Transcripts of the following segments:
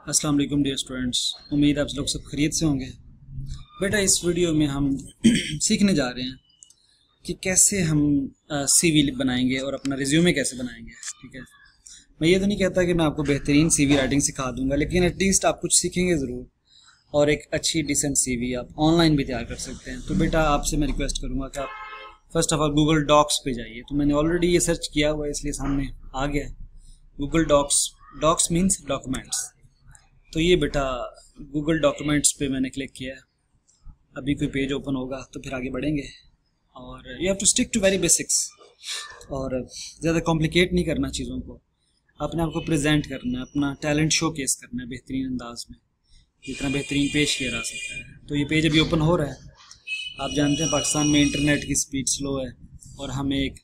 अस्सलाम वालेकुम dear students, उम्मीद आप लोग सब खैरियत से होंगे। बेटा इस वीडियो में हम सीखने जा रहे हैं कि कैसे हम सीवी बनाएंगे और अपना रिज्यूमे कैसे बनाएंगे। ठीक है, मैं ये तो नहीं कहता कि मैं आपको बेहतरीन सीवी राइटिंग सिखा दूंगा, लेकिन एटलीस्ट आप कुछ सीखेंगे ज़रूर और एक अच्छी डिसेंट सीवी आप ऑनलाइन भी तैयार कर सकते हैं। तो बेटा आपसे मैं रिक्वेस्ट करूँगा कि आप first of all Google Docs पे जाइए। तो मैंने ऑलरेडी ये सर्च किया हुआ है इसलिए सामने आ गया है गूगल डॉक्स मीन्स डॉक्यूमेंट्स। तो ये बेटा गूगल डॉक्यूमेंट्स पे मैंने क्लिक किया है। अभी कोई पेज ओपन होगा तो फिर आगे बढ़ेंगे। और you have to stick to very basics और ज़्यादा कॉम्प्लिकेट नहीं करना चीज़ों को, अपने आप को प्रेजेंट करना है, अपना टैलेंट शो केस करना है बेहतरीन अंदाज में, जितना बेहतरीन पेश किया जा सकता है। तो ये पेज अभी ओपन हो रहा है। आप जानते हैं पाकिस्तान में इंटरनेट की स्पीड स्लो है और हमें एक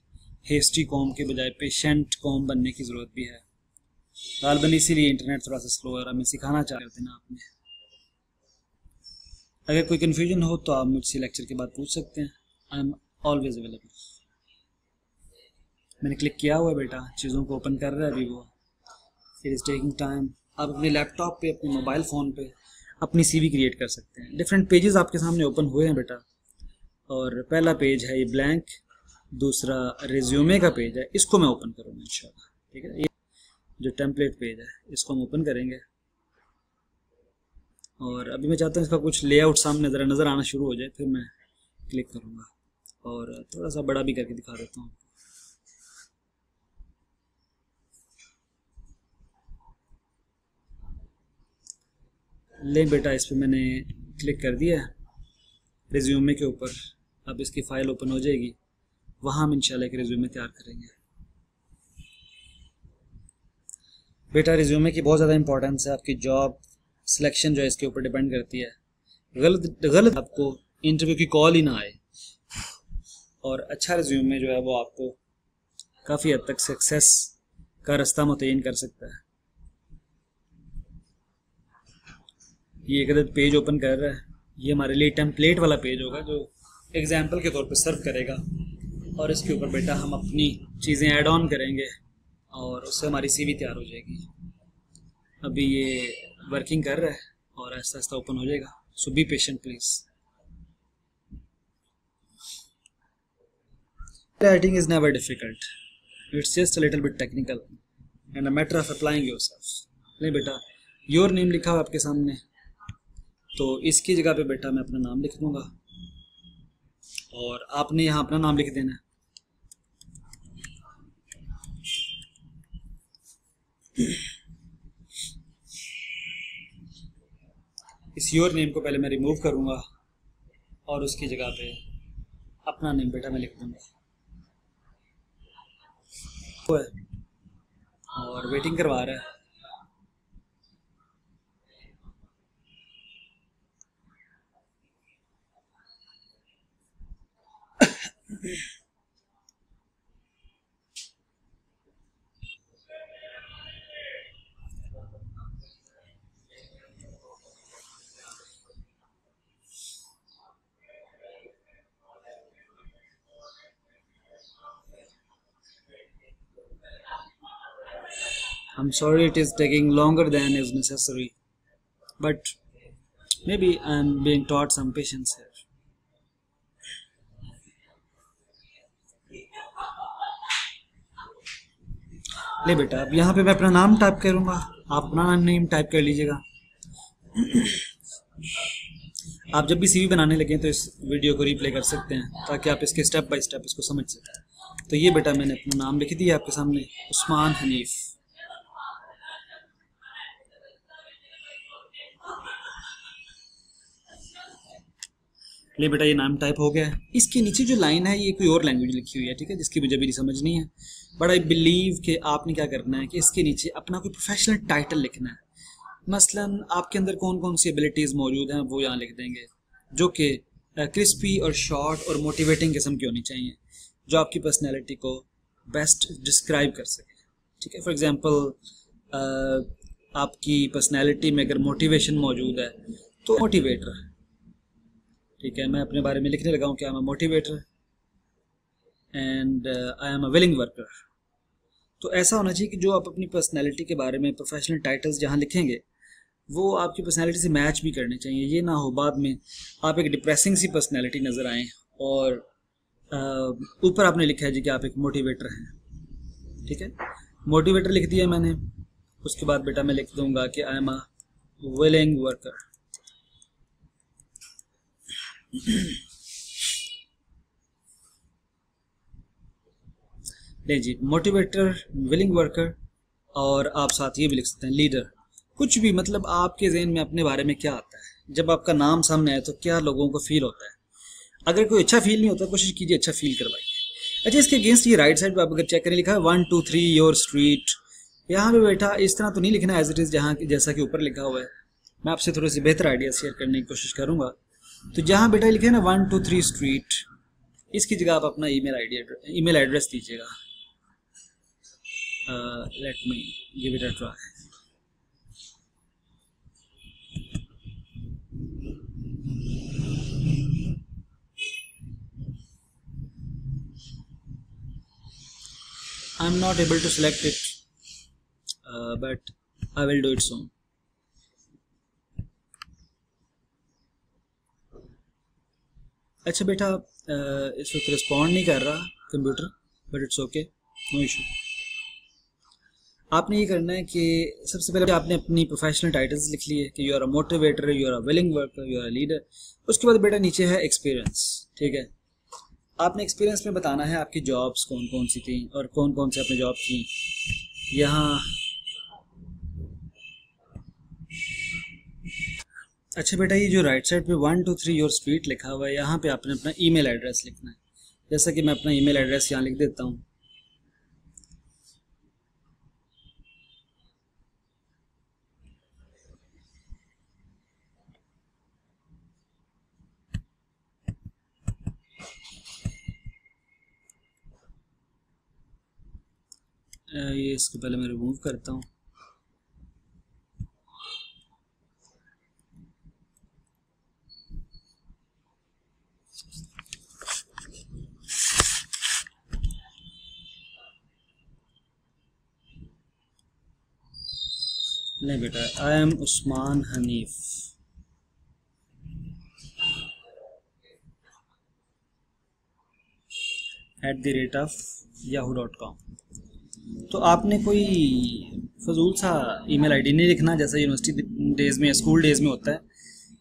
हेस्टी कॉम के बजाय पेशेंट कॉम बनने की ज़रूरत भी है। गालबन इसीलिए इंटरनेट थोड़ा सा स्लो है और हमें सिखाना चाह रहे थे ना आपने। अगर कोई कन्फ्यूजन हो तो आप मुझसे लेक्चर के बाद पूछ सकते हैं। I am always available. मैंने क्लिक किया हुआ है बेटा, चीज़ों को ओपन कर रहा है अभी वो। It is taking time. आप अपने लैपटॉप पे, अपने मोबाइल फ़ोन पे अपनी सीवी क्रिएट कर सकते हैं। डिफरेंट पेजेस आपके सामने ओपन हुए हैं बेटा। और पहला पेज है ये ब्लैंक, दूसरा रिज्यूमे का पेज है, इसको मैं ओपन करूँगा इंशाल्लाह। ठीक है, ये जो टेम्पलेट पेज है इसको हम ओपन करेंगे। और अभी मैं चाहता हूँ इसका कुछ लेआउट सामने ज़रा नज़र आना शुरू हो जाए, फिर मैं क्लिक करूँगा और थोड़ा सा बड़ा भी करके दिखा देता हूँ। ले बेटा, इस पर मैंने क्लिक कर दिया है रिज्यूमे के ऊपर। अब इसकी फ़ाइल ओपन हो जाएगी, वहाँ हम इंशाल्लाह एक रिज्यूमे तैयार करेंगे। बेटा रिज्यूमे की बहुत ज़्यादा इंपॉर्टेंस है, आपकी जॉब सिलेक्शन जो है इसके ऊपर डिपेंड करती है। गलत आपको इंटरव्यू की कॉल ही ना आए, और अच्छा रिज्यूमे जो है वो आपको काफ़ी हद तक सक्सेस का रास्ता मुतय्यन कर सकता है। ये एक अदद पेज ओपन कर रहा है, ये हमारे लिए टेम्पलेट वाला पेज होगा जो एग्जाम्पल के तौर पे सर्व करेगा। और इसके ऊपर बेटा हम अपनी चीज़ें ऐड ऑन करेंगे और उससे हमारी सीवी तैयार हो जाएगी। अभी ये वर्किंग कर रहा है और आहिस्ता आहिस्ता ओपन हो जाएगा। So be patient please. Writing is never difficult, it's just a little bit technical and a matter of applying yourself. नहीं बेटा, योर नेम लिखा हुआ आपके सामने, तो इसकी जगह पे बेटा मैं अपना नाम लिख दूंगा और आपने यहाँ अपना नाम लिख देना है। इस योर नेम को पहले मैं रिमूव करूँगा और उसकी जगह पे अपना नेम बेटा मैं लिख दूँगा। और वेटिंग करवा रहा है। I'm sorry it is taking longer than is necessary, but maybe I'm being taught some patience here. ले बेटा, अब यहाँ पे मैं अपना नाम टाइप करूँगा, आप अपना नेम टाइप कर लीजिएगा। आप जब भी सीवी बनाने लगे तो इस वीडियो को रिप्ले कर सकते हैं ताकि आप इसके स्टेप बाय स्टेप इसको समझ सकें। तो ये बेटा मैंने अपना नाम लिख दिया आपके सामने, उस्मान हनीफ। ले बेटा ये नाम टाइप हो गया है। इसके नीचे जो लाइन है ये कोई और लैंग्वेज लिखी हुई है, ठीक है, जिसकी मुझे भी समझ नहीं है, बट आई बिलीव कि आपने क्या करना है कि इसके नीचे अपना कोई प्रोफेशनल टाइटल लिखना है। मसलन आपके अंदर कौन कौन सी एबिलिटीज़ मौजूद हैं वो यहाँ लिख देंगे, जो कि क्रिस्पी और शॉर्ट और मोटिवेटिंग किस्म की होनी चाहिए, जो आपकी पर्सनैलिटी को बेस्ट डिस्क्राइब कर सके। ठीक है, फॉर एग्ज़ाम्पल आपकी पर्सनैलिटी में अगर मोटिवेशन मौजूद है तो मोटिवेटर। ठीक है, मैं अपने बारे में लिखने लगा हूँ कि I am a motivator and I am a willing worker. तो ऐसा होना चाहिए कि जो आप अपनी पर्सनैलिटी के बारे में प्रोफेशनल टाइटल्स जहाँ लिखेंगे वो आपकी पर्सनैलिटी से मैच भी करने चाहिए। ये ना हो बाद में आप एक डिप्रेसिंग सी पर्सनैलिटी नज़र आएँ और ऊपर आपने लिखा है जी कि आप एक मोटिवेटर हैं। ठीक है, मोटिवेटर लिख दिया मैंने। उसके बाद बेटा मैं लिख दूंगा कि I am a willing worker. नहीं जी, मोटिवेटर, विलिंग वर्कर, और आप साथ ये भी लिख सकते हैं लीडर। कुछ भी, मतलब आपके जहन में अपने बारे में क्या आता है, जब आपका नाम सामने आए तो क्या लोगों को फील होता है। अगर कोई अच्छा फील नहीं होता, कोशिश कीजिए अच्छा फील करवाइए। अच्छा, इसके अगेंस्ट ये राइट साइड पे आप अगर चेक करें, लिखा है 1 2 3 योर स्ट्रीट। यहाँ पे बेटा इस तरह तो नहीं लिखना एज इट इज़ जहाँ जैसा कि ऊपर लिखा हुआ है। मैं आपसे थोड़ी सी बेहतर आइडिया शेयर करने की कोशिश करूँगा। तो जहाँ बेटा लिखे है ना 1 2 3 स्ट्रीट, इसकी जगह आप अपना ईमेल एड्रेस दीजिएगा। Let me give it a try. I'm not able to select it, but I will do it soon. अच्छा बेटा, इस वक्त रिस्पॉन्ड नहीं कर रहा computer, but it's okay, no issue. आपने ये करना है कि सबसे पहले आपने अपनी प्रोफेशनल टाइटल्स लिख लिए कि you are a motivator, you are a willing worker, you are a leader. उसके बाद बेटा नीचे है एक्सपीरियंस। ठीक है, आपने एक्सपीरियंस में बताना है आपकी जॉब्स कौन कौन सी थी और कौन कौन से आपने जॉब की। यहाँ अच्छा बेटा, ये जो राइट साइड पे 1 2 3 योर स्ट्रीट लिखा हुआ है, यहाँ पे आपने अपना ईमेल एड्रेस लिखना है। जैसा कि मैं अपना ईमेल एड्रेस यहाँ लिख देता हूँ। ये इसको पहले मैं रिमूव करता हूँ। नहीं बेटा, I M Usman Hanif @yahoo.com। तो आपने कोई फजूल सा ईमेल आईडी नहीं लिखना जैसा यूनिवर्सिटी डेज़ में, स्कूल डेज़ में होता है।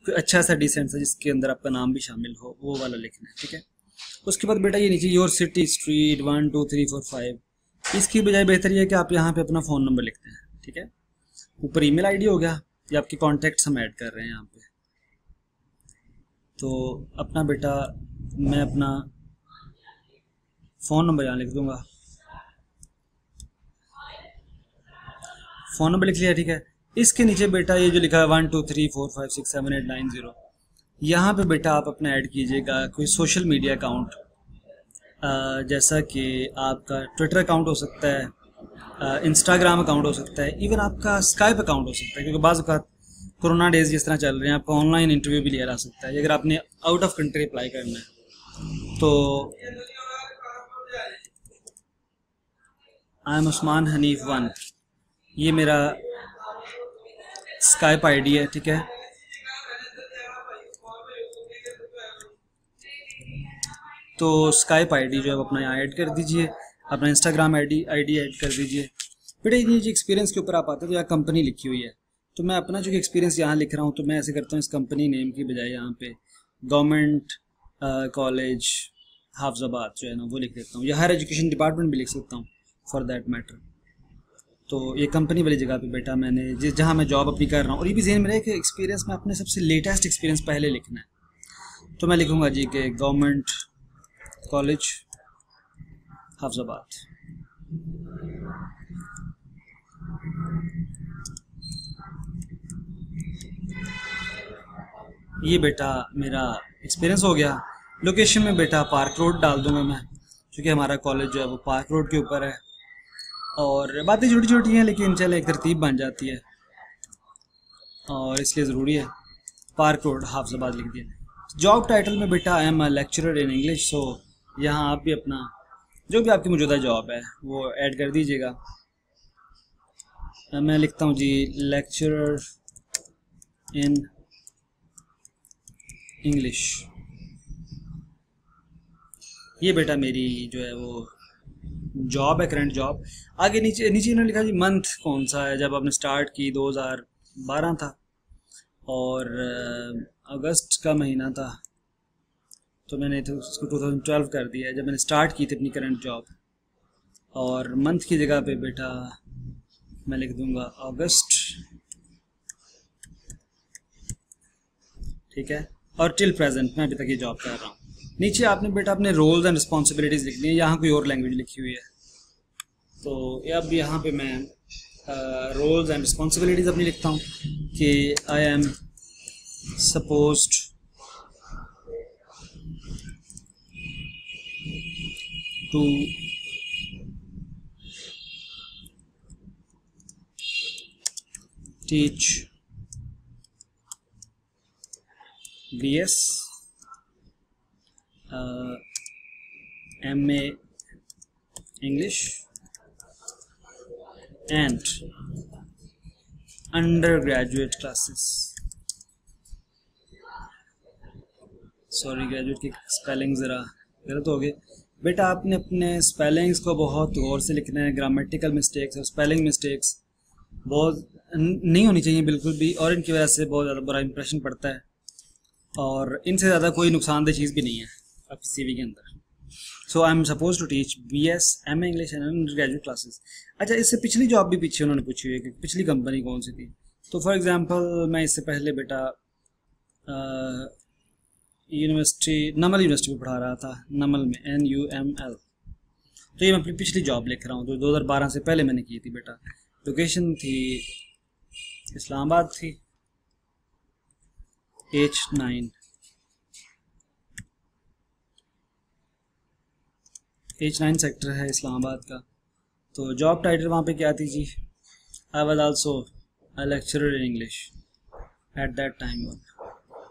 कोई अच्छा सा डिसेंट सा जिसके अंदर आपका नाम भी शामिल हो, वो वाला लिखना है। ठीक है, उसके बाद बेटा ये नीचे योर सिटी, स्ट्रीट, 1 2 3 4 5। इसकी बजाय बेहतर ये है कि आप यहाँ पे अपना फ़ोन नंबर लिखते हैं। ठीक है, ऊपर ईमेल आईडी हो गया, या आपके कॉन्टैक्ट्स हम ऐड कर रहे हैं यहाँ पे। तो अपना बेटा मैं अपना फ़ोन नंबर यहाँ लिख दूँगा। फ़ोन नंबर लिख लिया। ठीक है, इसके नीचे बेटा ये जो लिखा है 1 2 3 4 5 6 7 8 9 0, यहाँ पे बेटा आप अपना ऐड कीजिएगा कोई सोशल मीडिया अकाउंट, जैसा कि आपका ट्विटर अकाउंट हो सकता है, इंस्टाग्राम अकाउंट हो सकता है, इवन आपका स्काइप अकाउंट हो सकता है, क्योंकि बाज़ औक़ात कोरोना डेज जिस तरह चल रहे हैं आपका ऑनलाइन इंटरव्यू भी लिया जा सकता है अगर आपने आउट ऑफ कंट्री अप्लाई करना है। तो आई एम उस्मान हनीफ 1, ये मेरा स्काइप आईडी है। ठीक है, तो स्काइप आईडी जो है अपना यहाँ ऐड कर दीजिए, अपना इंस्टाग्राम आईडी ऐड कर दीजिए। बेटा ये जो एक्सपीरियंस के ऊपर आप आते हैं तो यहाँ कंपनी लिखी हुई है, तो मैं अपना जो एक्सपीरियंस यहाँ लिख रहा हूँ, तो मैं ऐसे करता हूँ इस कंपनी नेम की बजाय यहाँ पे गवर्नमेंट कॉलेज हाफजाबाद जो है ना वो लिख देता हूँ, या हायर एजुकेशन डिपार्टमेंट भी लिख सकता हूँ फॉर दैट मैटर। तो ये कंपनी वाली जगह पे बेटा मैंने जहाँ मैं जॉब अपनी कर रहा हूँ, और ये भी ज़हन में रहे कि एक्सपीरियंस में अपने सबसे लेटेस्ट एक्सपीरियंस पहले लिखना है। तो मैं लिखूँगा जी कि गवर्नमेंट कॉलेज हाफजाबाद। ये बेटा मेरा एक्सपीरियंस हो गया। लोकेशन में बेटा पार्क रोड डाल दूंगा मैं, क्योंकि हमारा कॉलेज जो है वो पार्क रोड के ऊपर है। और बातें छोटी छोटी हैं लेकिन चल एक तरतीब बन जाती है, और इसलिए ज़रूरी है पार्क रोड हाफजाबाद लिख दिया। जॉब टाइटल में बेटा I am a lecturer in English, so यहाँ आप भी अपना जो भी आपकी मौजूदा जॉब है वो ऐड कर दीजिएगा। मैं लिखता हूँ जी लेक्चरर इन इंग्लिश। ये बेटा मेरी जो है वो जॉब है, करंट जॉब। आगे नीचे नीचे इन्होंने लिखा जी मंथ कौन सा है, जब आपने स्टार्ट की 2012 था और अगस्त का महीना था, तो मैंने तो उसको 2012 कर दिया है जब मैंने स्टार्ट की थी अपनी करंट जॉब। और मंथ की जगह पे बेटा मैं लिख दूंगा अगस्त, ठीक है। और टिल प्रेजेंट मैं अभी तक ये जॉब कर रहा हूँ। नीचे आपने बेटा अपने रोल्स एंड रिस्पॉन्सिबिलिटीज़ लिखनी है, यहाँ कोई और लैंग्वेज लिखी हुई है, तो अब यहाँ पे मैं रोल्स एंड रिस्पॉन्सिबिलिटीज़ अपनी लिखता हूँ कि I am supposed to teach BS, MA English and undergraduate classes। Sorry, graduate की स्पेलिंग ज़रा गलत हो गए बेटा। आपने अपने स्पेलिंग्स को बहुत गौर से लिखना है। ग्रामेटिकल मिस्टेक्स और स्पेलिंग मिस्टेक्स बहुत नहीं होनी चाहिए बिल्कुल भी, और इनकी वजह से बहुत ज़्यादा बुरा इंप्रेशन पड़ता है और इनसे ज़्यादा कोई नुकसानदेह चीज़ भी नहीं है आपकी CV के अंदर। So I am suppose to teach BS, MA English and undergraduate classes. अच्छा, इससे पिछली जॉब भी पीछे उन्होंने पूछी हुई है कि पिछली कंपनी कौन सी थी। तो फॉर एग्जांपल मैं इससे पहले बेटा यूनिवर्सिटी, नमल यूनिवर्सिटी में पढ़ा रहा था, नमल में NUML। तो ये मैं अपनी पिछली जॉब लिख रहा हूँ, तो 2012 से पहले मैंने की थी बेटा। लोकेशन थी इस्लामाबाद थी, H9 सेक्टर है इस्लामाबाद का। तो जॉब टाइटल वहाँ पे क्या थी जी, I was also a lecturer in English at that time.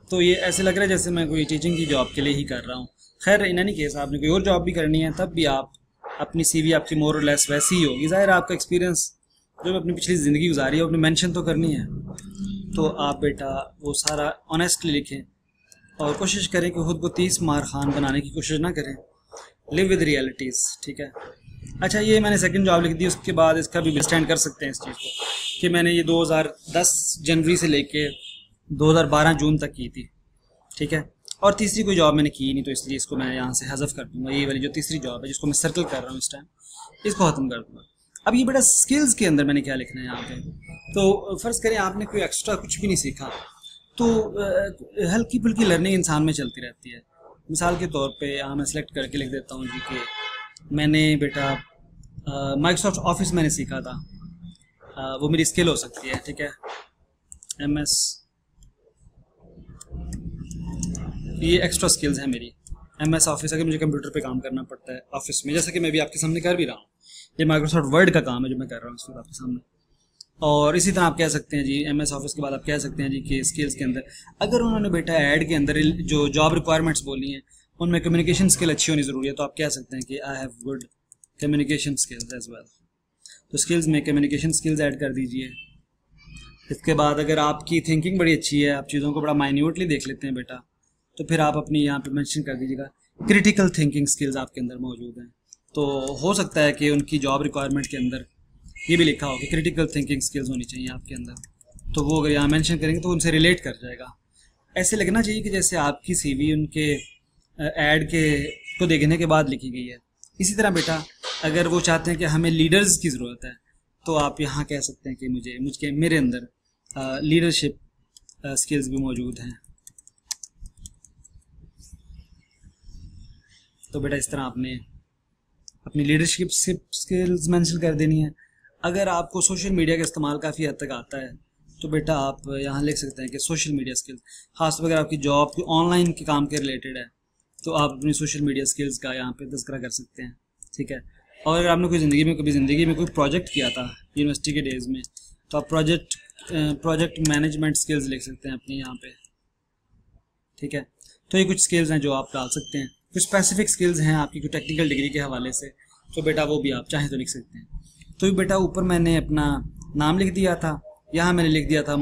तो ये ऐसे लग रहा है जैसे मैं कोई टीचिंग की जॉब के लिए ही कर रहा हूँ। खैर इन एनी केस आपने कोई और जॉब भी करनी है तब भी आप अपनी CV आपकी मोर और लेस वैसी ही होगी। ज़ाहिर आपका एक्सपीरियंस जो अपनी पिछली ज़िंदगी गुजारी है अपने मेंशन तो करनी है, तो आप बेटा वो सारा ऑनेस्टली लिखें और कोशिश करें कि खुद को 30 मार खान बनाने की कोशिश ना करें। लिव विद रियलिटीज़, ठीक है। अच्छा, ये मैंने सेकंड जॉब लिख दी, उसके बाद इसका भी स्टैंड कर सकते हैं इस चीज़ को कि मैंने ये 2010 जनवरी से लेके 2012 जून तक की थी, ठीक है। और तीसरी कोई जॉब मैंने की नहीं, तो इसलिए इसको मैं यहाँ से हज़फ कर दूँगा। ये वाली जो तीसरी जॉब है जिसको मैं सर्कल कर रहा हूँ इस टाइम, इसको ख़त्म कर दूँगा। अब ये बेटा स्किल्स के अंदर मैंने क्या लिखना है यहाँ पे, तो फ़र्ज़ करें आपने कोई एक्स्ट्रा कुछ भी नहीं सीखा, तो हल्की फुल्की लर्निंग इंसान में चलती रहती है। मिसाल के तौर पे यहाँ मैं सेलेक्ट करके लिख देता हूँ जी कि मैंने बेटा माइक्रोसॉफ्ट ऑफिस मैंने सीखा था, वो मेरी स्किल हो सकती है, ठीक है। MS, ये एक्स्ट्रा स्किल्स हैं मेरी। MS ऑफिस, अगर मुझे कंप्यूटर पे काम करना पड़ता है ऑफिस में, जैसा कि मैं भी आपके सामने कर भी रहा हूँ, ये माइक्रोसॉफ्ट वर्ड का काम है जो मैं कर रहा हूँ इस वक्त आपके सामने। और इसी तरह आप कह सकते हैं जी MS ऑफिस के बाद आप कह सकते हैं जी कि स्किल्स के अंदर अगर उन्होंने बेटा ऐड के अंदर जो जॉब रिक्वायरमेंट्स बोली हैं उनमें कम्युनिकेशन स्किल अच्छी होनी ज़रूरी है, तो आप कह सकते हैं कि I have good communication skills as well. तो स्किल्स में कम्युनिकेशन स्किल्स ऐड कर दीजिए। इसके बाद अगर आपकी थिंकिंग बड़ी अच्छी है, आप चीज़ों को बड़ा माइन्यूटली देख लेते हैं बेटा, तो फिर आप अपनी यहाँ पे मेंशन कर दीजिएगा क्रिटिकल थिंकिंग स्किल्स आपके अंदर मौजूद हैं। तो हो सकता है कि उनकी जॉब रिक्वायरमेंट के अंदर ये भी लिखा हो कि क्रिटिकल थिंकिंग स्किल्स होनी चाहिए आपके अंदर, तो वो अगर यहाँ मेंशन करेंगे तो उनसे रिलेट कर जाएगा। ऐसे लगना चाहिए कि जैसे आपकी CV उनके ऐड के को देखने के बाद लिखी गई है। इसी तरह बेटा अगर वो चाहते हैं कि हमें लीडर्स की ज़रूरत है, तो आप यहाँ कह सकते हैं कि मेरे अंदर लीडरशिप स्किल्स भी मौजूद हैं। तो बेटा इस तरह आपने अपनी लीडरशिप स्किल्स मेंशन कर देनी है। अगर आपको सोशल मीडिया का इस्तेमाल काफ़ी हद तक आता है, तो बेटा आप यहाँ लिख सकते हैं कि सोशल मीडिया स्किल्स, खासतौर पर अगर आपकी जॉब की ऑनलाइन के काम के रिलेटेड है, तो आप अपनी सोशल मीडिया स्किल्स का यहाँ पे तज़किरा कर सकते हैं, ठीक है। और अगर आपने कभी ज़िंदगी में कोई प्रोजेक्ट किया था यूनिवर्सिटी के डेज़ में, तो आप प्रोजेक्ट मैनेजमेंट स्किल्स लिख सकते हैं अपनी यहाँ पे, ठीक है। तो ये कुछ स्किल्स हैं जो आप डाल सकते हैं। कुछ स्पेसिफिक स्किल्स हैं आपकी कोई टेक्निकल डिग्री के हवाले से, तो बेटा वो भी आप चाहें तो लिख सकते हैं। तो बेटा ऊपर मैंने अपना नाम लिख दिया था, यहाँ मैंने लिख दिया था